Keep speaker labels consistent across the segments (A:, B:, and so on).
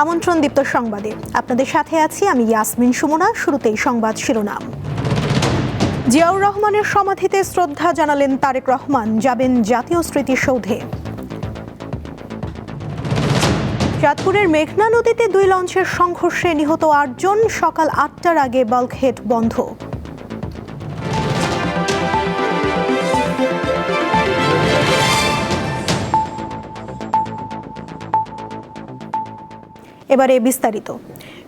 A: আমন্ত্রণ দীপ্ত সংবাদে আপনাদের সাথে আছি আমি ইয়াসমিন সুমনা। শুরুতেই সংবাদ শিরোনাম। জিয়াউর রহমানের সমাধিতে শ্রদ্ধা জানালেন তারেক রহমান, যাবেন জাতীয় স্মৃতিসৌধে। চাঁদপুরের মেঘনা নদীতে 2 লঞ্চের সংঘর্ষে নিহত 8 জন, সকাল 8টার আগে বাল্কহেড বন্ধ। এবারে বিস্তারিত।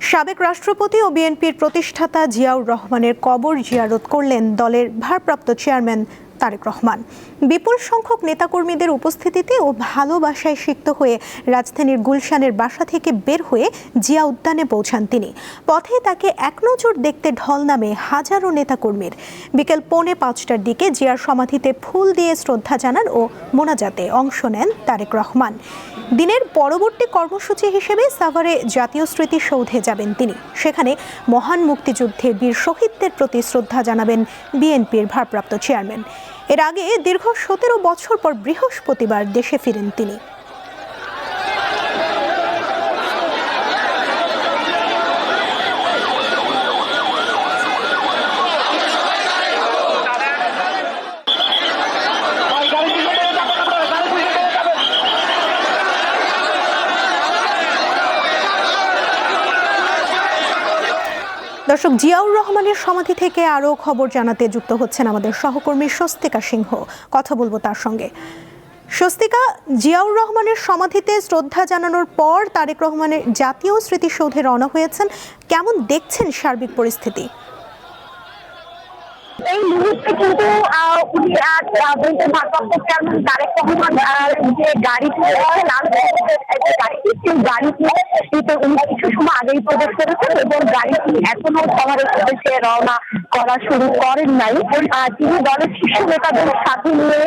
A: সাবেক রাষ্ট্রপতি ও বিএনপির প্রতিষ্ঠাতা জিয়াউর রহমানের কবর জিয়ারত করলেন দলের ভারপ্রাপ্ত চেয়ারম্যান তারেক রহমান। বিপুল সংখ্যক নেতাকর্মীদের উপস্থিতিতে ও ভালোবাসায় সিক্ত হয়ে রাজধানীর গুলশানের বাসা থেকে বের হয়ে জিয়া উদ্যানে পৌঁছান তিনি। পথে তাকে এক নজর দেখতে ঢল নামে হাজারো নেতাকর্মীর। বিকেল 4:45টার দিকে জিয়ার সমাধিতে ফুল দিয়ে শ্রদ্ধা জানান ও মোনাজাতে অংশ নেন তারেক রহমান। দিনের পরবর্তী কর্মসূচি হিসেবে সাভারে জাতীয় স্মৃতিসৌধে যাবেন তিনি। সেখানে মহান মুক্তিযুদ্ধে বীর শহীদদের প্রতি শ্রদ্ধা জানাবেন বিএনপির ভারপ্রাপ্ত চেয়ারম্যান। এর আগে দীর্ঘ 17 বছর পর বৃহস্পতিবার দেশে ফিরেন তিনি। দর্শক, জিয়াউর রহমানের সমাধি থেকে আরও খবর জানাতে যুক্ত হচ্ছেন আমাদের সহকর্মী স্বস্তিকা সিংহ। কথা বলবো তার সঙ্গে। স্বস্তিকা, জিয়াউর রহমানের সমাধিতে শ্রদ্ধা জানানোর পর তারেক রহমানের জাতীয় স্মৃতিসৌধে রওনা হয়েছেন, কেমন দেখছেন সার্বিক পরিস্থিতি?
B: এই মুহূর্তে কিন্তু উনি ভারপ্রাপ্ত চেয়ারম্যান তারেক রহমান যে গাড়িটি গাড়িতে উনি কিছু সময় আগেই প্রবেশ করেছেন এবং গাড়িটি এখনো শহরের উদ্দেশ্যে রওনা করা শুরু করেন নাই। তিনি দলের শীর্ষ নেতাদের সাথে নিয়ে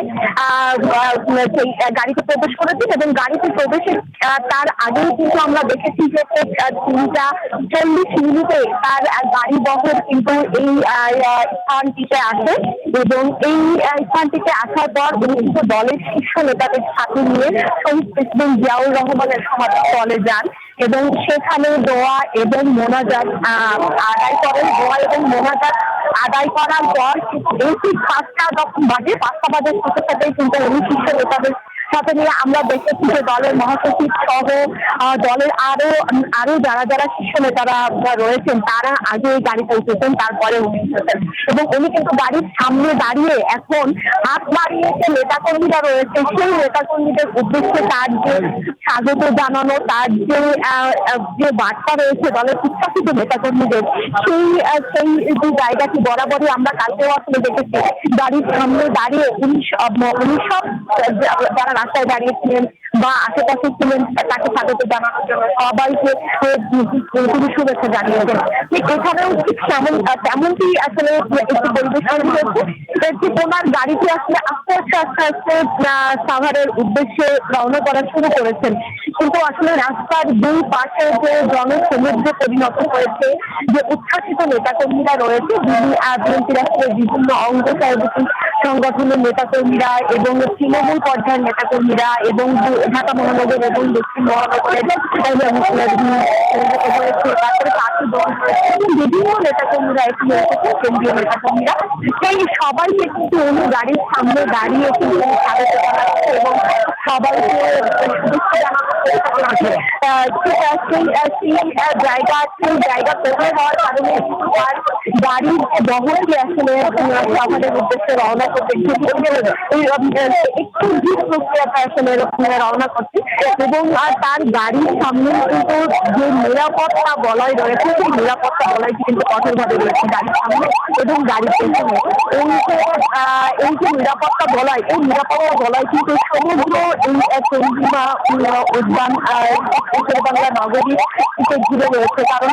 B: সেই গাড়িতে প্রবেশ করেছেন এবং গাড়িতে প্রবেশের তার আগেই কিন্তু আমরা দেখেছি যে 3:40 তার গাড়ি বহর কিন্তু এই স্থানটিতে আসে এবং এই স্থানটিতে আসার পর উনি কিন্তু দলের শীর্ষ নেতাদের সাথে নিয়ে শহীদ প্রেসিডেন্ট জিয়াউর রহমানের সমাধিস্থলে যান এবং সেখানে দোয়া এবং মোনাজাত আদায় করেন। দোয়া এবং মোনাজাত আদায় করার পর এই 5টা যখন বাজে, 5টা বাজার সাথে সাথে কিন্তু উনি শীর্ষ নেতাদের সাথে নিয়ে আমরা দেখেছি যে দলের মহাসচিব সহ দলের আরো যারা শীর্ষ নেতারা রয়েছেন তারা আগে গাড়িতে উঠেছেন, তারপরে উনি উঠেছেন এবং উনি কিন্তু গাড়ির সামনে দাঁড়িয়ে এখন হাত বাড়িয়ে যে নেতাকর্মীরা রয়েছে সেই নেতাকর্মীদের উদ্দেশ্যে তার যে স্বাগত জানানো, তার যে বার্তা রয়েছে দলের উচ্ছ্বাসিত নেতাকর্মীদের, সেই যে জায়গাটি বরাবরই আমরা কালকেও আসলে দেখেছি গাড়ির সামনে দাঁড়িয়ে উনি সব যারা রাস্তায় দাঁড়িয়েছিলেন বা আশেপাশে ছিলেন তাকে স্বাগত জানানোর জন্য সবাইকে তিনি শুভেচ্ছা জানিয়েছেন। ঠিক এখানেও ঠিক তেমনটি আসলে একটি পরিবেশ হয়েছে। ওনার গাড়িটি আসলে আস্তে আস্তে সাভারের উদ্দেশ্যে রওনা করা শুরু করেছেন, কিন্তু আসলে রাস্তার দুই পাশে যে জনসমুদ্রে পরিণত হয়েছে, যে উচ্ছ্বাসিত নেতাকর্মীরা রয়েছে, বিএনপির আসলে বিভিন্ন অঙ্গ সংগঠনের নেতাকর্মীরা এবং তৃণমূল পর্যায়ের নেতাকর্মীরা এবং ঢাকা মহানগর এবং দক্ষিণ মহানগরের বিভিন্ন নেতাকর্মীরা এখানে এসেছে, কেন্দ্রীয় নেতাকর্মীরা, সেই সবাইকে কিন্তু উনি গাড়ির সামনে দাঁড়িয়ে কিন্তু স্বাগত জানাচ্ছে এবং সবাইকে শুভেচ্ছা জানাচ্ছে। সেই জায়গা তৈরি হওয়ার কারণে তার গাড়ির বহরটি আসলে শহরের উদ্দেশ্যে রওনা করতে একটু ধীর প্রক্রিয়াটা আসলে রওনা করছে এবং তার গাড়ির সামনে কিন্তু যে নিরাপত্তা বলয় রয়েছে সেই নিরাপত্তা বলয়টি কিন্তু কঠোরভাবে রয়েছে গাড়ির সামনে এবং গাড়ির পেছনে। এই যে নিরাপত্তা বলয়, এই নিরাপত্তা বলয় কিন্তু সমগ্র এই চন্দ্রিমা উদ্যান বাংলা নগরী ঘিরে রয়েছে, কারণ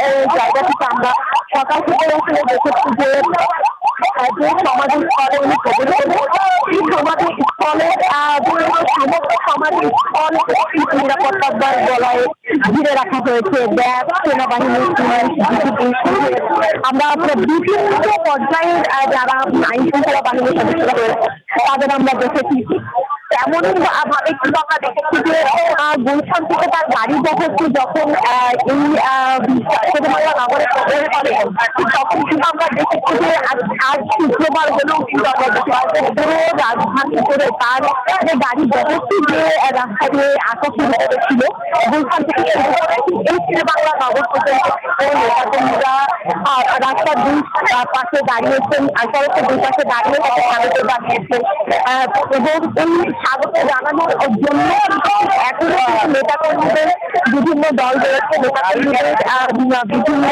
B: এই জায়গাটিতে আমরা সকাল থেকে আসলে দেখেছি যে সমাধিস্থলে উনি প্রবেশ করবেন, সেই সমাধিস্থলে সমস্ত সমাধিস্থল নিরাপত্তার বলয়ে ঘিরে রাখা হয়েছে ব্যাগ, সেনাবাহিনী, আমরা বিভিন্ন পর্যায়ের যারা আইন শৃঙ্খলা বাহিনীর সদস্যরা রয়েছে তাদের আমরা দেখেছি। তেমনই ভাবে কিন্তু আমরা দেখেছি যে গুলশান থেকে তার গাড়ি বহরটি যখন এই শেরেবাংলা নগরে প্রবেশ করে তখন কিন্তু আমরা দেখেছি যে আজ শুক্রবার হলেও কিন্তু আমরা পুরো রাজধানী করে তার গাড়ি বহরটি যে রাস্তা দিয়ে আসা শুরু করেছিল গুলশান থেকে শুরু করে এই শেরেবাংলা নগর পর্যন্ত নেতাকর্মীরা রাস্তার দুই পাশে দাঁড়িয়েছেন, সড়কের দুই পাশে দাঁড়িয়ে স্বাগত জানিয়েছেন এবং এই স্বাগত জানানোর জন্য এখনো নেতাকর্মীদের বিভিন্ন দল রয়েছে। নেতাকর্মীদের বিভিন্ন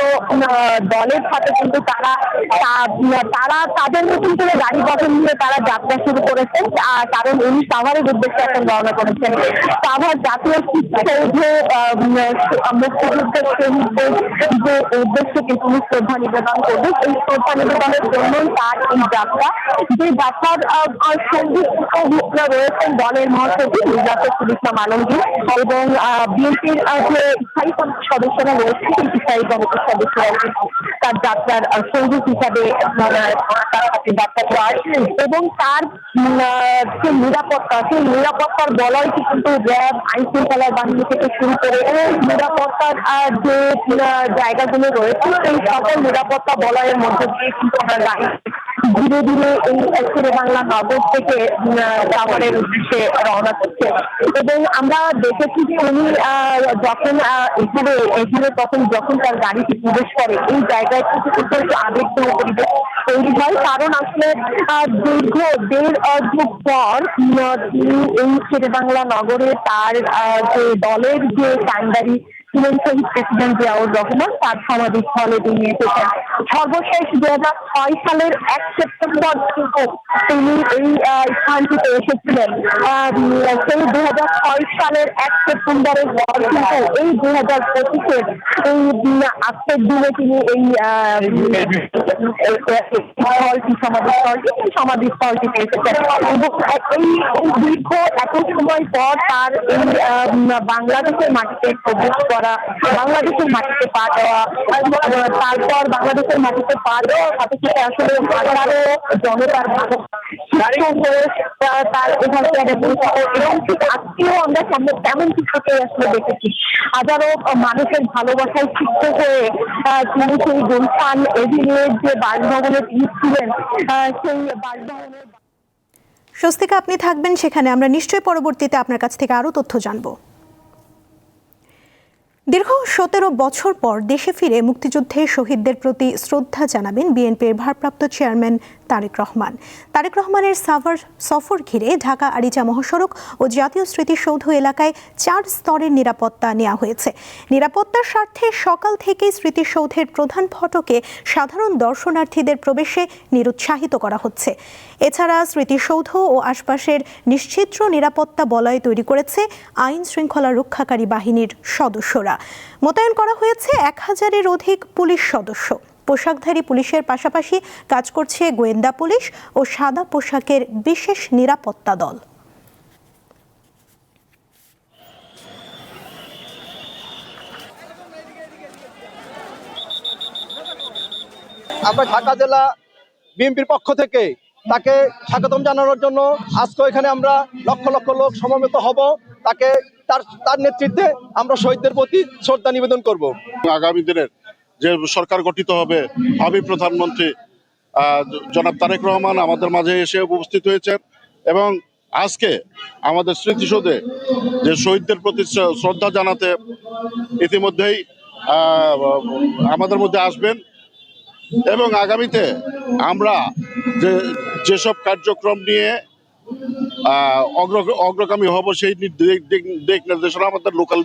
B: দলের সাথে কিন্তু তারা তাদের মতন করে গাড়ি বহন নিয়ে তারা যাত্রা শুরু করেছেন, কারণ উনি সাভারের উদ্দেশ্যে এখন রওনা করেছেন। সাভার জাতীয় স্মৃতিসৌধে মুক্তিযুদ্ধের শহীদদের যে উদ্দেশ্যে তিনি শ্রদ্ধা নিবেদন করবেন, এই শ্রদ্ধা নিবেদনের জন্যই তার এই যাত্রা। যে যাত্রার সঙ্গী রয়েছেন দলের মহাসচিব মির্জাফর ইসলাম আলমগীর এবং বিএনপির যে স্থায়ী কমিটির সদস্যরা রয়েছেন সেই স্থায়ী কমিটির সদস্যরা তার যাত্রার সঙ্গী হিসাবে যাত্রা করার এবং তার যে নিরাপত্তা, সেই নিরাপত্তার বলয়টি কিন্তু র্যাব, আইন শৃঙ্খলা বাহিনী থেকে শুরু করে নিরাপত্তার যে জায়গাগুলো রয়েছে সেই সকল নিরাপত্তা বলয়ের মধ্যে দিয়ে কিন্তু আমরা ধীরে ধীরে এই শেরেবাংলা নগর থেকে সাভারের উদ্দেশ্যে রওনা করছে এবং আমরা দেখেছি যে উনি যখন এখানে তখন যখন তার গাড়িটি প্রবেশ করে এই জায়গায় থেকে কিন্তু একটু আবেগপূর্ণ পরিবেশ তৈরি হয়, কারণ আসলে দীর্ঘ 1.5 যুগ পর এই শেরেবাংলা নগরে তার যে দলের যে কান্ডারি ছিলেন শহীদ প্রেসিডেন্ট জিয়াউর রহমান তার সমাধিস্থলে তিনি এসেছেন। সর্বশেষ 2006 সালের 1 সেপ্টেম্বর তিনি এই স্থানটিতে এসেছিলেন। সেই 2006 সালের 1 সেপ্টেম্বরের পর কিন্তু এই 2025-এর এই আজকের দিনে তিনি এই সমাধিস্থলটিতে এসেছেন এবং এই দীর্ঘ এত সময় পর তার এই বাংলাদেশের মাটিতে প্রবেশ করা, বাংলাদেশের মাটিতে পা দেওয়া, তারপর বাংলাদেশের মাটিতে পা দেওয়ার সাথে সাথে আসলে হাজারো জনতার তার এখানে এবং আজকেও আমরা সামনে তেমন কিছুতে আসলে দেখেছি হাজারো মানুষের ভালোবাসায় সিদ্ধ হয়ে তিনি সেই গুলশান এভিনিউর যে বাসভবনে তিনি ছিলেন সেই বাসভবনের।
A: স্বস্তিকা, আপনি থাকবেন সেখানে, আমরা নিশ্চয়ই পরবর্তীতে আপনার কাছ থেকে আরও তথ্য জানব। দীর্ঘ 17 বছর পর দেশে ফিরে মুক্তিযুদ্ধে শহীদদের প্রতি শ্রদ্ধা জানাবেন বিএনপির ভারপ্রাপ্ত চেয়ারম্যান তারেক রহমান। তারেক রহমানের সাভার সফর ঘিরে ঢাকা আরিচা মহাসড়ক ও জাতীয় স্মৃতিসৌধ এলাকায় 4 স্তরের নিরাপত্তা নেওয়া হয়েছে। নিরাপত্তার স্বার্থে সকাল থেকেই স্মৃতিসৌধের প্রধান ফটকে সাধারণ দর্শনার্থীদের প্রবেশে নিরুৎসাহিত করা হচ্ছে। এছাড়া স্মৃতিসৌধ ও আশপাশের নিশ্চিদ্র নিরাপত্তা বলয় তৈরি করেছে আইন শৃঙ্খলা রক্ষাকারী বাহিনীর সদস্যরা। মোতায়েন করা হয়েছে 1000-এর অধিক পুলিশ সদস্য। পোশাকধারী পুলিশের পাশাপাশি কাজ করছে গোয়েন্দা পুলিশ ও সাদা পোশাকের বিশেষ নিরাপত্তা দল।
C: আমরা ঢাকা জেলা বিএনপির পক্ষ থেকে তাকে স্বাগতম জানানোর জন্য আজকে এখানে আমরা লক্ষ লক্ষ লোক সমবেত হব। তাকে তার নেতৃত্বে আমরা শহীদদের প্রতি শ্রদ্ধা নিবেদন করব।
D: আগামী দিনের যে সরকার গঠিত হবে, ভাবি প্রধানমন্ত্রী জনাব তারেক রহমান আমাদের মাঝে এসে উপস্থিত হয়েছেন এবং আজকে আমাদের স্মৃতিসৌধে যে শহীদদের প্রতি শ্রদ্ধা জানাতে ইতিমধ্যেই আমাদের মধ্যে আসবেন এবং আগামীতে আমরা যেসব কার্যক্রম নিয়ে অগ্রগামী হব সেই দিক নির্দেশনা আমাদের লোকাল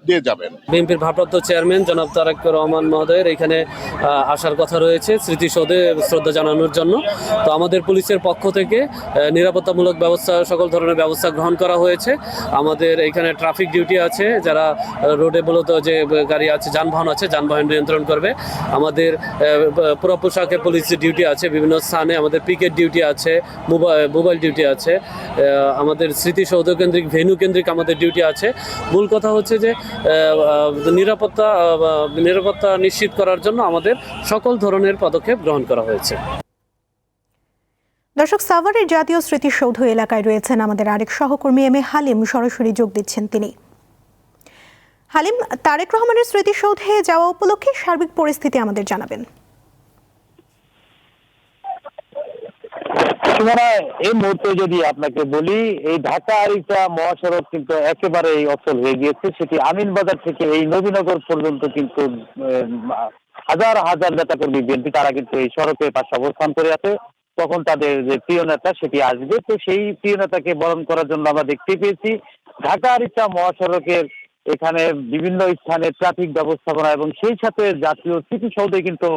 D: দিয়ে যাবেন।
E: বিএনপির ভারপ্রাপ্ত চেয়ারম্যান জনাব তারেক রহমান মহোদয়ের এখানে আসার কথা রয়েছে স্মৃতিসৌধে শ্রদ্ধা জানানোর জন্য। তো আমাদের পুলিশের পক্ষ থেকে নিরাপত্তামূলক ব্যবস্থা, সকল ধরনের ব্যবস্থা গ্রহণ করা হয়েছে। আমাদের এখানে ট্রাফিক ডিউটি আছে, যারা রোডে মূলত যে গাড়ি আছে, যানবাহন আছে, যানবাহন নিয়ন্ত্রণ করবে। আমাদের পুরো পোশাকে পুলিশ ডিউটি আছে, বিভিন্ন স্থানে আমাদের পিকেট ডিউটি আছে, মোবাইল ডিউটি আছে, আমাদের স্মৃতিসৌধ কেন্দ্রিক, ভেন্যু কেন্দ্রিক আমাদের ডিউটি আছে। মূল কথা হচ্ছে যে নিরাপত্তা নিশ্চিত করার জন্য আমাদের সকল ধরনের পদক্ষেপ গ্রহণ করা হয়েছে।
A: দর্শক, সাভারের জাতীয় স্মৃতিসৌধ এলাকায় রয়েছেন আমাদের আরেক সহকর্মী এম এ হালিম। সরাসরি যোগ দিচ্ছেন তিনি। হালিম, তারেক রহমানের স্মৃতিসৌধে যাওয়া উপলক্ষে সার্বিক পরিস্থিতি আমাদের জানাবেন।
F: এই মুহূর্তে যদি আপনাকে বলি, এই ঢাকা আরিচা মহাসড়ক কিন্তু একেবারে অচল হয়ে গিয়েছে। সেটি আমিনবাজার থেকে এই নবীনগর পর্যন্ত কিন্তু হাজার হাজার নেতাকর্মী বিএনপি তারা কিন্তু এই সড়কের পাশে অবস্থান করে আছে। তখন তাদের যে প্রিয় নেতা সেটি আসবে, তো সেই প্রিয় নেতাকে বরণ করার জন্য আমরা দেখতে পেয়েছি ঢাকা আরিচা মহাসড়কের এখানে বিভিন্ন স্থানে ট্রাফিক ব্যবস্থাপনা এবং সেই সাথে জাতীয় স্মৃতিসৌধে কিন্তু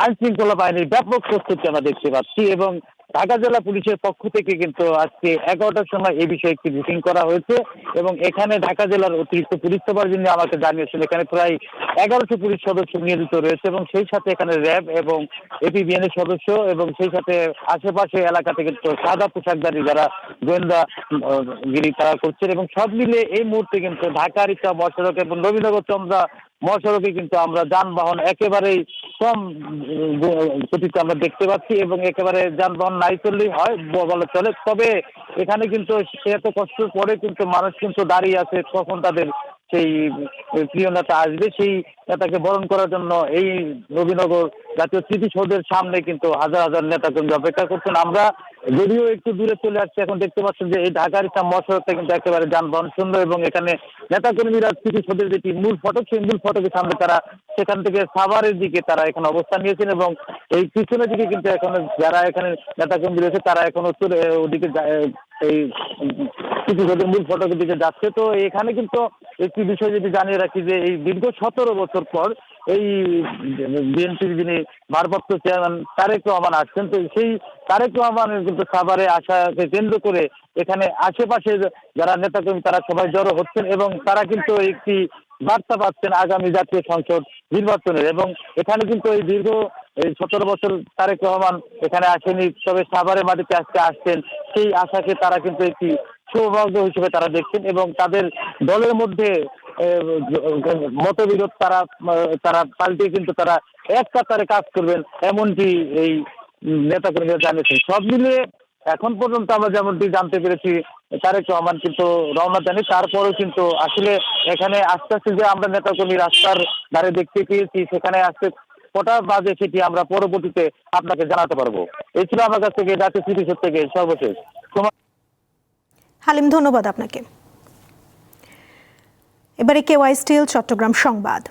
F: আইন শৃঙ্খলা বাহিনীর ব্যাপক প্রস্তুতি আমরা দেখতে পাচ্ছি। এবং ঢাকা জেলা পুলিশের পক্ষ থেকে কিন্তু আজকে 11টার সময় এই বিষয়ে একটি মিটিং করা হয়েছে এবং এখানে ঢাকা জেলার অতিরিক্ত পুলিশ সুপার যিনি আমাকে জানিয়েছেন এখানে প্রায় 1100 পুলিশ সদস্য নিয়োজিত রয়েছে এবং সেই সাথে এখানে র্যাব এবং এপিবিএনের সদস্য এবং সেই সাথে আশেপাশে এলাকা থেকে সাদা পোশাকধারী যারা গোয়েন্দা গিরি তারা করছেন। এবং সব মিলে এই মুহূর্তে কিন্তু ঢাকা আরিচা মহাসড়ক এবং নবীনগর চন্দ্রা মহাসড়কে কিন্তু আমরা যানবাহন একেবারেই কম গতিতে আমরা দেখতে পাচ্ছি এবং একেবারে যানবাহন নাই চললেই হয় বলা চলে। তবে এখানে কিন্তু এত কষ্ট পরে কিন্তু মানুষ কিন্তু দাঁড়িয়ে আছে কখন তাদের সেই প্রিয় নেতা আসবে, সেই নেতাকে বরণ করার জন্য এই নবীনগর জাতীয় স্মৃতিসৌধের সামনে কিন্তু হাজার হাজার নেতাকর্মী অপেক্ষা করছেন। আমরা যদিও একটু দূরে চলে আসছি, এখন দেখতে পাচ্ছেন যে এই ঢাকা আরিচা মহাসড়কটা কিন্তু একেবারে যানবাহন শূন্য এবং এখানে নেতাকর্মীরা স্মৃতিসৌধের যেটি মূল ফটক সেই মূল ফটকের সামনে তারা সেখান থেকে সাভারের দিকে তারা এখানে অবস্থান নিয়েছেন এবং এই পিছনের দিকে কিন্তু এখনো যারা এখানে নেতাকর্মী রয়েছে তারা এখনো ওদিকে এই স্মৃতিসৌধের মূল ফটকের দিকে যাচ্ছে। তো এখানে কিন্তু একটি বিষয় যদি জানিয়ে রাখি যে এই দীর্ঘ 17 বছর পর এই বিএনপির যিনি ভারপ্রাপ্ত চেয়ারম্যান তারেক রহমান আসছেন, তো সেই তারেক রহমানের কিন্তু সাভারে আসাকে কেন্দ্র করে এখানে আশেপাশে যারা নেতাকর্মী তারা সবাই জড়ো হচ্ছেন এবং তারা কিন্তু একটি বার্তা পাচ্ছেন আগামী জাতীয় সংসদ নির্বাচনের। এবং এখানে কিন্তু এই দীর্ঘ 17 বছর তারেক রহমান এখানে আসেনি, তবে সাভারের মাটিতে আজকে আসছেন, সেই আশাকে তারা কিন্তু একটি সৌভাগ্য হিসেবে তারা দেখছেন এবং তাদের দলের মধ্যে মতবিরোধ তারা পাল্টে কিন্তু তারা এক কাতারে কাজ করবেন এমনটি এই নেতাকর্মীরা জানিয়েছেন। সব মিলিয়ে এখন পর্যন্ত আমরা যেমনটি জানতে পেরেছি তারেক রহমান কিন্তু রওনা দেননি, তারপরেও কিন্তু আসলে এখানে আস্তে আস্তে যে আমরা নেতাকর্মী রাস্তার ধারে দেখতে পেয়েছি সেখানে আজকে কটা বাজে সেটি আমরা পরবর্তীতে আপনাকে জানাতে পারবো। এই ছিল আমার কাছ থেকে জাতীয় স্মৃতিসৌধ থেকে সর্বশেষ।
A: হালিম, ধন্যবাদ আপনাকে। এবারে কেওয়াই স্টিল চট্টগ্রাম সংবাদ।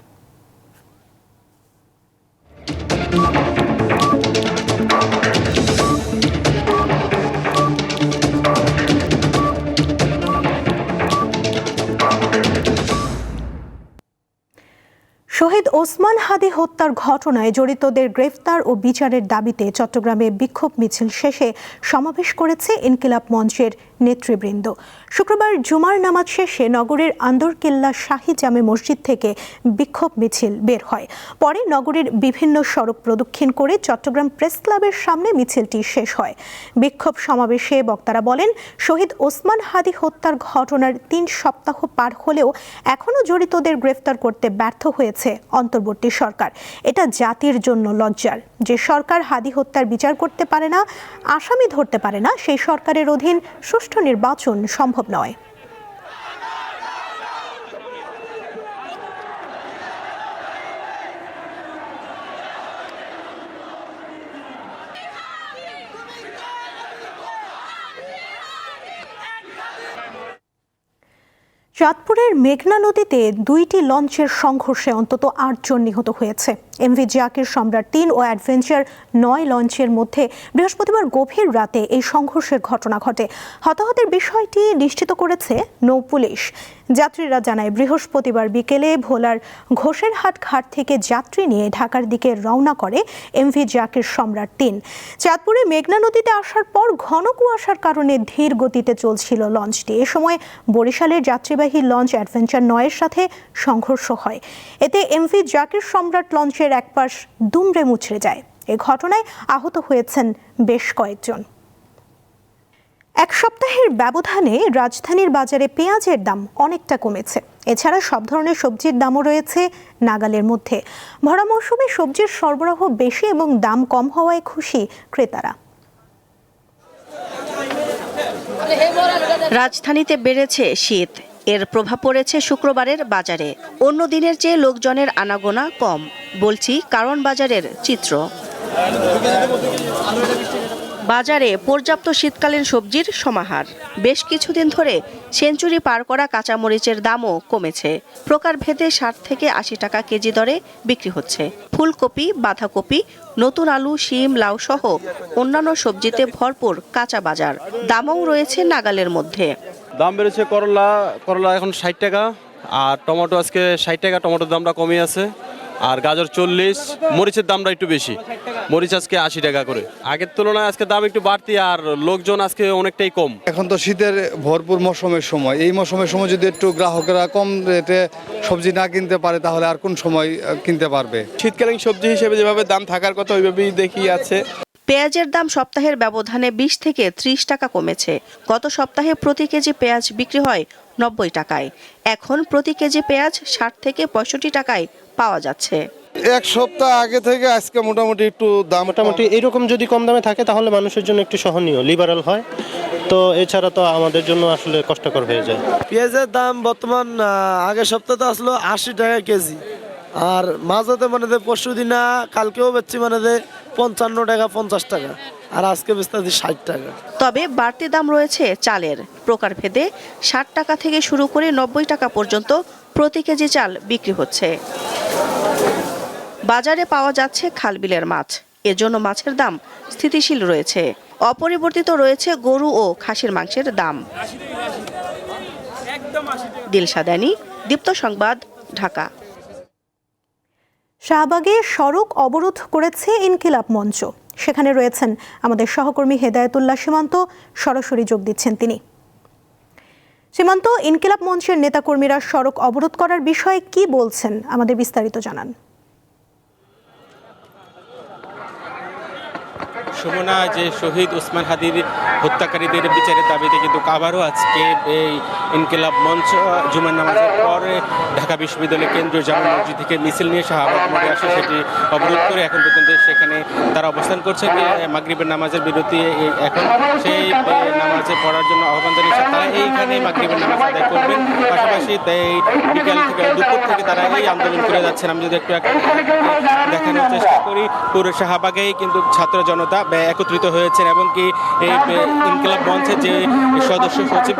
A: শহীদ ওসমান হাদি হত্যার ঘটনায় জড়িতদের গ্রেফতার ও বিচারের দাবিতে চট্টগ্রামে বিক্ষোভ মিছিল শেষে সমাবেশ করেছে ইনকিলাব মঞ্চের নেতৃবৃন্দ। শুক্রবার জুমার নামাজ শেষে নগরের আন্দরকিল্লা শাহী জামে মসজিদ থেকে বিক্ষোভ মিছিল বের হয়। পরে নগরীর বিভিন্ন সড়ক প্রদক্ষিণ করে চট্টগ্রাম প্রেস ক্লাবের সামনে মিছিলটি শেষ হয়। বিক্ষোভ সমাবেশে বক্তারা বলেন, শহীদ ওসমান হাদি হত্যার ঘটনার 3 সপ্তাহ পার হলেও এখনও জড়িতদের গ্রেফতার করতে ব্যর্থ হয়েছে অন্তর্বর্তী সরকার। এটা জাতির জন্য লজ্জার। যে সরকার হাদি হত্যার বিচার করতে পারে না, আসামি ধরতে পারে না, সেই সরকারের অধীন সুষ্ঠু নির্বাচন সম্ভব নয়। চাঁদপুরের মেঘনা নদীতে 2টি লঞ্চের সংঘর্ষে অন্তত 8 জন নিহত হয়েছে। এমভি জাকির সম্রাট 3 ও অ্যাডভেঞ্চার 9 লঞ্চের মধ্যে বৃহস্পতিবার গভীর রাতে এই সংঘর্ষের ঘটনা ঘটে। হতাহতের বিষয়টি নিশ্চিত করেছে নৌ পুলিশ। যাত্রীরা জানায়, বৃহস্পতিবার বিকেলে ভোলার ঘোষেরহাট ঘাট থেকে যাত্রী নিয়ে ঢাকার দিকে রওনা করে এমভি জাকির সম্রাট 3। চাঁদপুরে মেঘনা নদীতে আসার পর ঘন কুয়াশার কারণে ধীর গতিতে চলছিল লঞ্চটি। এ সময় বরিশালের যাত্রীবাহী লঞ্চ অ্যাডভেঞ্চার 9-এর সাথে সংঘর্ষ হয়। এতে এমভি জাকির সম্রাট লঞ্চের এক পাশ দুমড়ে মুচড়ে যায়। এ ঘটনায় আহত হয়েছেন বেশ কয়েকজন। এক সপ্তাহের ব্যবধানে রাজধানীর বাজারে পেঁয়াজের দাম অনেকটা কমেছে। এছাড়া সব ধরনের সবজির দামও রয়েছে নাগালের মধ্যে। ভরা মৌসুমে সবজির সরবরাহ বেশি এবং দাম কম হওয়ায় খুশি ক্রেতারা।
G: রাজধানীতে বেড়েছে শীত, এর প্রভাব পড়েছে শুক্রবারের বাজারে। অন্য দিনের চেয়ে লোকজনের আনাগোনা কম, বলছি কারণ বাজারের চিত্র। বাজারে পর্যাপ্ত শীতকালীন সবজির সমাহার। বেশ কিছুদিন ধরে সেঞ্চুরি পার করা কাঁচামরিচের দামও কমেছে। প্রকারভেদে ৬০ থেকে ৮০ টাকা কেজি দরে বিক্রি হচ্ছে। ফুলকপি, বাঁধাকপি, নতুন আলু, শিম, লাউ সহ অন্যান্য সবজিতে ভরপুর কাঁচা বাজার। দামও রয়েছে নাগালের মধ্যে।
H: দাম বেড়েছে করলা এখন ৬০ টাকা, আর টমেটো আজকে ৬০ টাকা, টমেটোর দামটা কমে আছে। আর গাজর ৪০, মরিচের দামটা একটু বেশি, মরিচ আজকে ৮০ টাকা করে। আগের তুলনায় আজকে দাম একটু বাড়তি, আর লোকজন আজকে অনেকটাই কম।
I: এখন তো শীতের ভরপুর মৌসুমের সময়, এই মৌসুমের সময় যদি একটু গ্রাহকেরা কম রেটে সবজি না কিনতে পারে তাহলে আর কোন সময় কিনতে পারবে?
J: শীতকালীন সবজি হিসেবে যেভাবে দাম থাকার কথা ওইভাবেই দেখি আছে।
G: পেঁয়াজের দাম সপ্তাহের ব্যবধানে ২০ থেকে ৩০ টাকা কমেছে। গত সপ্তাহে প্রতি কেজি পেঁয়াজ বিক্রি হয় ৯০ টাকায়। এখন প্রতি কেজি পেঁয়াজ ৬০ থেকে ৬৫ টাকায় পাওয়া যাচ্ছে।
J: এক সপ্তাহ আগে থেকে আজকে মোটামুটি একটু দাম
K: মোটামুটি এরকম যদি কম দামে থাকে তাহলে মানুষের জন্য একটু সহনীয়, লিবারাল হয়। তো এছাড়া তো আমাদের জন্য আসলে কষ্টকর হয়ে যায়।
J: পেঁয়াজের দাম বর্তমান আগের সপ্তাহে আসলো ৮০ টাকা কেজি, আর মাঝাতে পরশু দিনা কালকেও বেচছি ৫৫ টাকা ৫০ টাকা, আর আজকে বেচতেছি ৬০ টাকা।
G: তবে বাড়তি দাম রয়েছে চালের। প্রকারভেদে ৬০ টাকা থেকে শুরু করে ৯০ টাকা পর্যন্ত প্রতি কেজি চাল বিক্রি হচ্ছে। বাজারে পাওয়া যাচ্ছে খালবিলের মাছ, এজন্য মাছের দাম স্থিতিশীল রয়েছে। অপরিবর্তিত রয়েছে গরু ও খাসির মাংসের দাম। দিলশাদানি, দীপ্ত সংবাদ, ঢাকা।
A: শাহবাগে সড়ক অবরোধ করেছে ইনকিলাব মঞ্চ। সেখানে রয়েছেন আমাদের সহকর্মী হেদায়েতুল্লাহ সীমান্ত, সরাসরি যোগ দিচ্ছেন তিনি। সীমান্ত, ইনকিলাব মঞ্চের নেতাকর্মীরা সড়ক অবরোধ করার বিষয়ে কি বলছেন, আমাদের বিস্তারিত জানান।
L: সুমনা, যে শহীদ ওসমান হাদির হত্যাকারীদের বিচারের দাবিতে কিন্তু আবারও আজকে এই ইনকিলাব মঞ্চ জুমার নামাজের পরে ঢাকা বিশ্ববিদ্যালয় কেন্দ্রীয় জামে মসজিদ থেকে মিছিল নিয়ে শাহবাগ মোড়ে আসে, সেটি অবরোধ করে এখন পর্যন্ত সেখানে তারা অবস্থান করছে। মাগরিবের নামাজের বিরতি এখন সেই নামাজে পড়ার জন্য আহ্বান জানিয়েছে। তারা এইখানে মাগরিবের নামাজ আদায় করবেন, পাশাপাশি এই বিকাল থেকে দুপুর থেকে তারা এই আন্দোলন করে যাচ্ছেন। আমি যদি একটু দেখানোর চেষ্টা করি, পুরো শাহবাগেই কিন্তু ছাত্র জনতা একত্রিত হয়েছেন এবং কি ইনকিলাব মঞ্চের যে সদস্য সচিব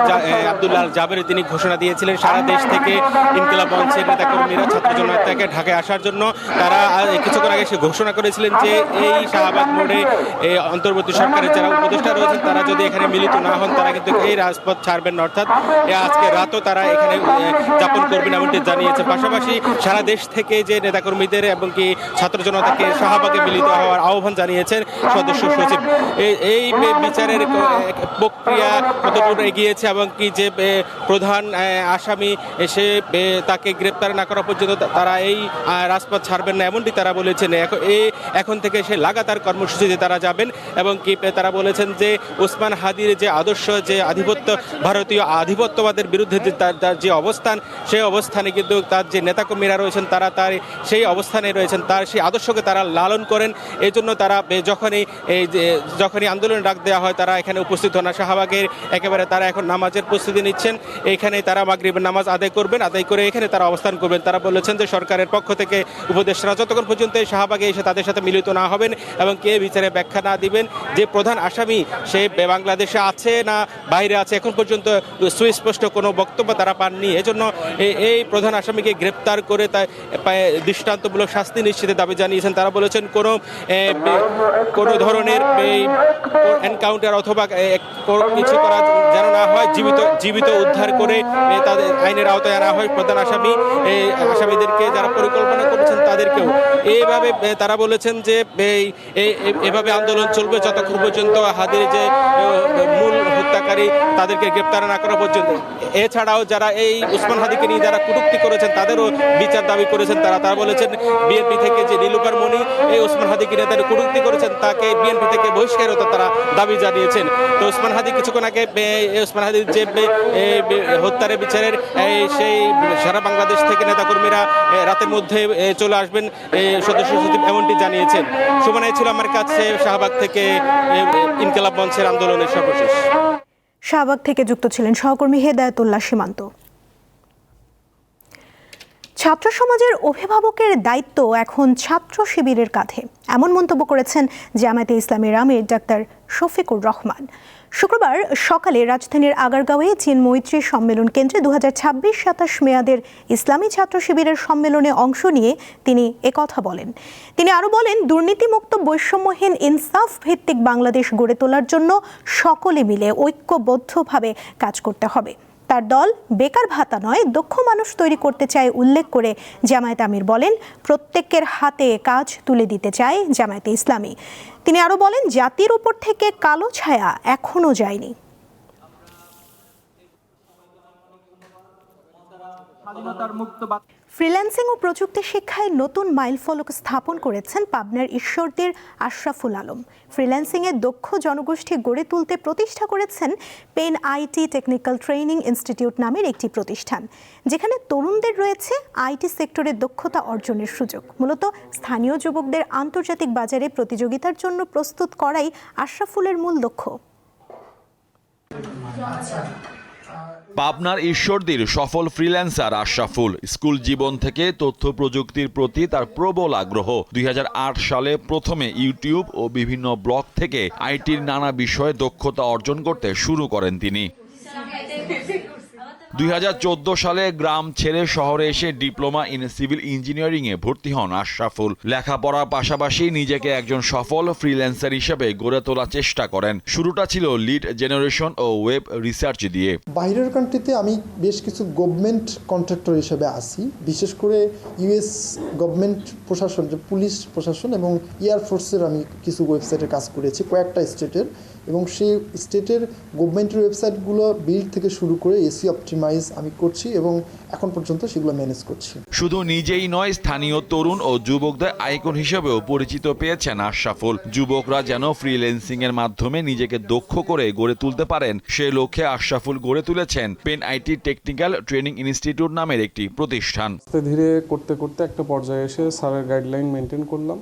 L: আব্দুল্লাহ আল জাবের তিনি ঘোষণা দিয়েছিলেন সারা দেশ থেকে ইনকিলাব মঞ্চের নেতাকর্মীরা ছাত্র জনতাকে ঢাকায় আসার জন্য। তারা কিছুক্ষণ আগে সে ঘোষণা করেছিলেন যে এই শাহবাগ মোড়ে অন্তর্বর্তী সরকারের যারা উপদেষ্টা রয়েছেন তারা যদি এখানে মিলিত না হন তারা কিন্তু এই রাজপথ ছাড়বেন, অর্থাৎ আজকে রাতও তারা এখানে যাপন করবেন এমনটি জানিয়েছে। পাশাপাশি সারা দেশ থেকে যে নেতাকর্মীদের এবং কি ছাত্র জনতাকে শাহবাগে মিলিত হওয়ার আহ্বান জানিয়েছেন সদস্য সচিব। এই বিচারের প্রক্রিয়া কতটুকু এগিয়েছে এবং কি যে প্রধান আসামি সে তাকে গ্রেপ্তার না করা পর্যন্ত তারা এই রাজপথ ছাড়বেন না এমনটি তারা বলেছেন। এখন থেকে সে লাগাতার কর্মসূচিতে তারা যাবেন এবং কি তারা বলেছেন যে ওসমান হাদির যে আদর্শ, যে আধিপত্য, ভারতীয় আধিপত্যবাদের বিরুদ্ধে তার যে অবস্থান, সেই অবস্থানে কিন্তু তার যে নেতাকর্মীরা রয়েছেন তারা তার সেই অবস্থানে রয়েছেন, তার সেই আদর্শকে তারা লালন করেন। এই জন্য তারা যখনই আন্দোলন ডাক দেওয়া হয় তারা এখানে উপস্থিত হন না। শাহবাগের একেবারে তারা এখন নামাজের প্রস্তুতি নিচ্ছেন, এখানে তারা মাগরিবের নামাজ আদায় করবেন, আদায় করে এখানে তারা অবস্থান করবেন। তারা বলেছেন যে সরকারের পক্ষ থেকে উপদেষ্টারা যতক্ষণ পর্যন্ত এই শাহবাগে এসে তাদের সাথে মিলিত না হবেন এবং কে বিচারে ব্যাখ্যা না দিবেন যে প্রধান আসামি সে বাংলাদেশে আছে না বাইরে আছে, এখন পর্যন্ত সুস্পষ্ট কোনো বক্তব্য তারা পাননি। এজন্য এই প্রধান আসামিকে গ্রেপ্তার করে তার দৃষ্টান্তমূলক শাস্তি নিশ্চিতের দাবি জানিয়েছেন। তারা বলেছেন কোনো ধরনের এনকাউন্টার অথবা কিছু করা যেন না হয়, জীবিত উদ্ধার করে তাদের আইনের আওতায় আনা হয়। প্রধান আসামিদেরকে যারা পরিকল্পনা করেছেন তাদেরকেও এইভাবে তারা বলেছেন যে এভাবে আন্দোলন চলবে যতক্ষণ পর্যন্ত হাদির যে মূল হত্যাকারী তাদেরকে গ্রেপ্তার না করা পর্যন্ত। এছাড়াও যারা এই ওসমান হাদিকে নিয়ে যারা কটূক্তি করেছেন তাদেরও বিচার দাবি করেছেন। তারা বলেছেন বিএনপি থেকে যে নীলুফার মনি এই ওসমান হাদিকে নিয়ে তারা কটূক্তি করেছেন তাকে বিএনপি থেকে বহিষ্কারও তারা দাবি জানিয়েছেন। তো ওসমান হাদি কিছুক্ষণ আগে ওসমান হাদির যে হত্যার বিচারের সেই সারা বাংলাদেশ থেকে নেতাকর্মীরা রাতের মধ্যে চলে আসবেন সদস্য সচিব এমনটি জানিয়েছেন। সুমনাই ছিল আমার কাছে শাহবাগ থেকে ইনকিলাব মঞ্চের আন্দোলনের সর্বশেষ।
A: শাহবাগ থেকে যুক্ত ছিলেন সহকর্মী হেদায়েতুল্লাহ সীমান্ত। ছাত্র সমাজের অভিভাবকের দায়িত্ব এখন ছাত্র শিবিরের কাঁধে, এমন মন্তব্য করেছেন জামায়াতে ইসলামীর আমির ডাক্তার শফিকুর রহমান। শুক্রবার সকালে রাজধানীর আগারগাঁওয়ে চীন মৈত্রী সম্মেলন কেন্দ্রে 2026-27 মেয়াদের ইসলামী ছাত্র শিবিরের সম্মেলনে অংশ নিয়ে তিনি একথা বলেন। তিনি আরও বলেন, দুর্নীতিমুক্ত বৈষম্যহীন ইনসাফ ভিত্তিক বাংলাদেশ গড়ে তোলার জন্য সকলে মিলে ঐক্যবদ্ধভাবে কাজ করতে হবে। তার দল বেকার ভাতা নয়, দক্ষ মানুষ তৈরি করতে চায় উল্লেখ করে জামায়াত আমির বলেন, প্রত্যেকের হাতে কাজ তুলে দিতে চায় জামায়াতে ইসলামী। তিনি আরও বলেন, জাতির উপর থেকে কালো ছায়া এখনো যায়নি। ফ্রিল্যান্সিং ও প্রযুক্তি শিক্ষায় নতুন মাইলফলক স্থাপন করেছেন পাবনার ঈশ্বরদীর আশরাফুল আলম। ফ্রিল্যান্সিংয়ে দক্ষ জনগোষ্ঠী গড়ে তুলতে প্রতিষ্ঠা করেছেন Pen IT Technical Training Institute নামের একটি প্রতিষ্ঠান, যেখানে তরুণদের রয়েছে আইটি সেক্টরে দক্ষতা অর্জনের সুযোগ। মূলত স্থানীয় যুবকদের আন্তর্জাতিক বাজারে প্রতিযোগিতার জন্য প্রস্তুত করাই আশরাফুলের মূল লক্ষ্য।
M: পাবনার ঈশ্বরদীর সফল ফ্রিল্যান্সার আশরাফুল স্কুল জীবন থেকে তথ্য প্রযুক্তির প্রতি তার প্রবল আগ্রহ। 2008 সালে প্রথমে ইউটিউব ও বিভিন্ন ব্লগ থেকে আইটির নানা বিষয়ে দক্ষতা অর্জন করতে শুরু করেন তিনি। 2014 সালে গ্রাম ছেড়ে শহরে এসে ডিপ্লোমা ইন সিভিল ইঞ্জিনিয়ারিংয়ে ভর্তি হন আশরাফুল। লেখাপড়ার পাশাপাশি নিজেকে একজন সফল ফ্রিল্যান্সার হিসেবে গড়ে তোলার চেষ্টা করেন। শুরুটা ছিল লিড জেনারেশন ও ওয়েব রিসার্চ দিয়ে।
N: বাইরের কান্ট্রিতে আমি বেশ কিছু গভর্নমেন্ট কন্ট্রাক্টর হিসেবে আছি, বিশেষ করে ইউএস গভর্নমেন্ট প্রশাসন, যে পুলিশ প্রশাসন এবং এয়ারফোর্সের আমি কিছু ওয়েবসাইটে কাজ করেছি কয়েকটা স্টেটের, এবং সেই স্টেটের গভর্নমেন্টের ওয়েবসাইটগুলো বিল্ড থেকে শুরু করে এসি অপটিমাইজ আমি করছি এবং এখন পর্যন্ত সেগুলো ম্যানেজ করছি।
M: শুধু নিজেই নয়, স্থানীয় তরুণ ও যুবকদের আইকন হিসেবেও পরিচিত পেয়েছেন আশরাফুল। যুবকরা যেন ফ্রিল্যান্সিং এর মাধ্যমে নিজেকে দক্ষ করে গড়ে তুলতে পারেন, সে লক্ষ্যে আশরাফুল গড়ে তুলেছেন Pen IT Technical Training Institute নামের একটি প্রতিষ্ঠান।
O: ধীরে করতে করতে একটা পর্যায়ে এসে স্যারের গাইডলাইন মেনটেন করলাম।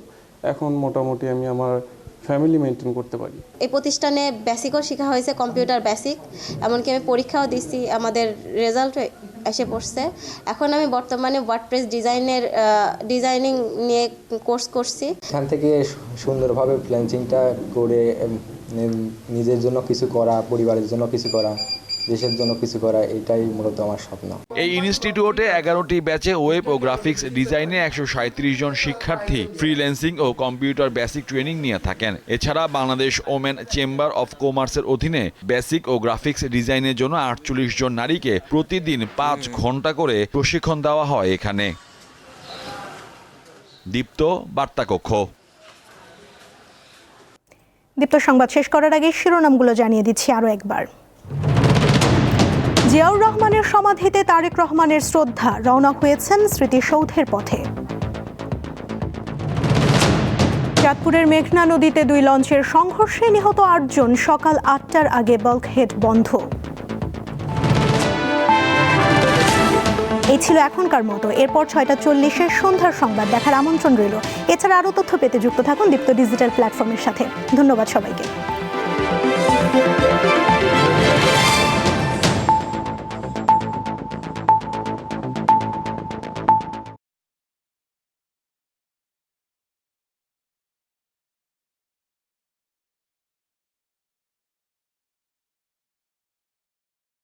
O: এখন মোটামুটি আমি আমার ফ্যামিলি মেনটেন করতে পারি।
P: এই প্রতিষ্ঠানে বেসিকও শেখা হয়েছে, কম্পিউটার বেসিক, এমনকি আমি পরীক্ষাও দিচ্ছি, আমাদের রেজাল্ট এসে পড়ছে। এখন আমি বর্তমানে ওয়ার্ডপ্রেস ডিজাইনিং নিয়ে কোর্স করছি।
Q: এখান থেকে সুন্দরভাবে ফ্রিল্যান্সিংটা করে নিজের জন্য কিছু করা, পরিবারের জন্য কিছু করা, দেশের জন্য কিছু করা, এটাই মূলত আমার স্বপ্ন।
M: এই ইনস্টিটিউটে 11টি ব্যাচে ওয়েব ও গ্রাফিক্স ডিজাইনে 137 জন শিক্ষার্থী ফ্রিল্যান্সিং ও কম্পিউটার বেসিক ট্রেনিং নিয়ে থাকেন। এছাড়া বাংলাদেশ ওমেন চেম্বার অফ কমার্সের অধীনে বেসিক ও গ্রাফিক্স ডিজাইনের জন্য 48 জন নারীকে প্রতিদিন 5 ঘন্টা করে প্রশিক্ষণ দেওয়া হয় এখানে। দীপ্ত বার্তা কক্ষ।
A: দীপ্ত সংবাদ শেষ করার আগে শিরোনামগুলো জানিয়ে দিচ্ছি আরও একবার। জিয়াউর রহমানের সমাধিতে তারেক রহমানের শ্রদ্ধা, রওনা হয়েছেন স্মৃতিসৌধের পথে। চাঁদপুরের মেঘনা নদীতে 2 লঞ্চের সংঘর্ষে নিহত 8 জন, সকাল 8টার আগে বাল্কহেড বন্ধ। এই ছিল এখনকার মতো। এরপর 6টা 40-এ সন্ধ্যার সংবাদ দেখার আমন্ত্রণ রইল। এছাড়া আরও তথ্য পেতে যুক্ত থাকুন দীপ্ত ডিজিটাল প্ল্যাটফর্মের সাথে। ধন্যবাদ সবাইকে।